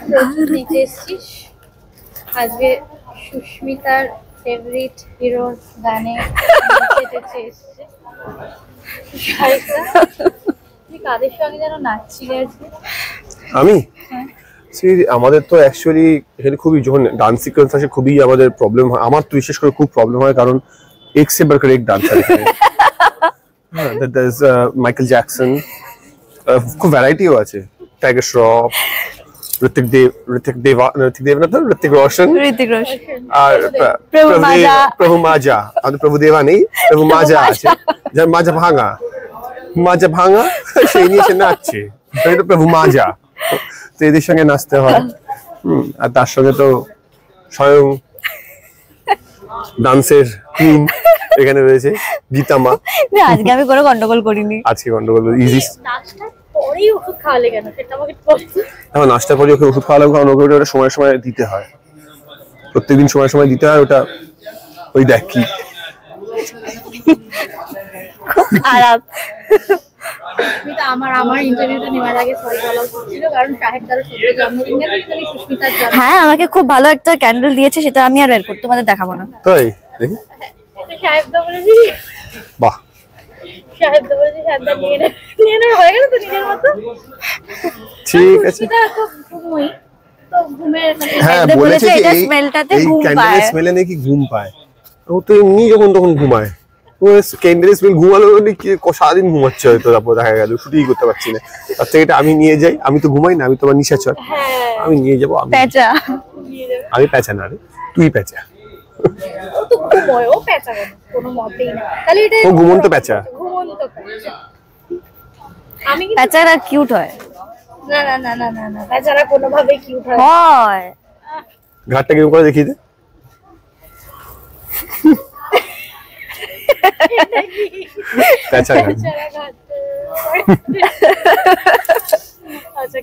প্রস্তুতি নিতে এসেছিস আজকে সুস্মিতার ফেভারিট হিরোর গানে কেটেছে এসছে তুই কাদের সঙ্গে যেন নাচছিলি আজকে? আমি আমাদের তো অ্যাকচুয়ালি এখানে খুবই যখন ডান্স সিকোয়েন্স আসে খুবই আমাদের প্রবলেম হয়। আমার তো বিশেষ করে খুব প্রবলেম হয় কারণ এক সে বাড়কর এক ডান্সার এখানে। হ্যাঁ, দ্যাট ইজ মাইকেল জ্যাকসন, খুব ভ্যারাইটিও আছে, টাইগার শ্রফ, ঋতিক দেব না তো ঋতিক রোশন আর প্রভু মাজা। আমাদের প্রভু দেবা নেই, প্রভু মাজা আছে, যার মাজা ভাঙা সেই নিয়ে সে নাচছে, প্রভু মাজা। তো এদের সঙ্গে নাচতে হয়। আর তার সঙ্গে তো স্বয়ং ডান্সের কুইন এখানে রয়েছে গীতা মা। আজকে আমি কোনো গন্ডগোল করিনি। আজকে গন্ডগোল ইজি। নাচটার পরেই ওষুধ খাওয়ালে কেন সেটা আমাকে বল। হ্যাঁ, নাচটার পরে ওকে ওষুধ খাওয়ালাম কারণ ওকে ওটা সময় সময় দিতে হয়, প্রত্যেকদিন সময় সময় দিতে হয়। ওটা ওই দেখ কি খারাপ। আমার ইন্টারভিউটা নেওয়ার আগে সরি বলা ছিল কারণ শাহেদ তার ছোট জন্মদিনে তাই সুস্মিতার জন্য। হ্যাঁ, আমাকে খুব ভালো একটা ক্যান্ডেল দিয়েছে, সেটা আমি আর বের করতে তোমাদের দেখাবো না। তাই দেখি শাহেদ দা বলেছি, বাহ, শাহেদ দা বলেছি, শাহেদ দা নিয়ে না হয়ে গেল তো নিজের মতো। ঠিক আছে। এটা খুব ঘুমোই তো ঘুমের হ্যাঁ, বলেছে যে এই ক্যান্ডেলের স্মেলে নাকি ঘুম পায়। ও তো এমনি যখন তখন ঘুমায়। ও ক্যান্ডেলের স্মেল ঘুমালো কি সারাদিন ঘুমাচ্ছে হয়তো, তারপর দেখা গেল শুটিং করতে পারছি না। তার থেকে এটা আমি নিয়ে যাই। আমি তো ঘুমাই না, আমি তোমার নিশাচর। আমি নিয়ে যাবো। আমি প্যাঁচা না রে, তুই প্যাঁচা। ও তো ঘুমোয়, ও প্যাঁচা কোনো মতেই না। তাহলে এটা ও ঘুমন্ত প্যাঁচা। ঘুমন্ত প্যাঁচা। আমি কি প্যাঁচারা কিউট হয়? না না না না না না, প্যাঁচারা কোনোভাবে কিউট হয়? ঘাটটা কিরকম করে দেখিয়ে দে। প্যাঁচা ঘাট। আচ্ছা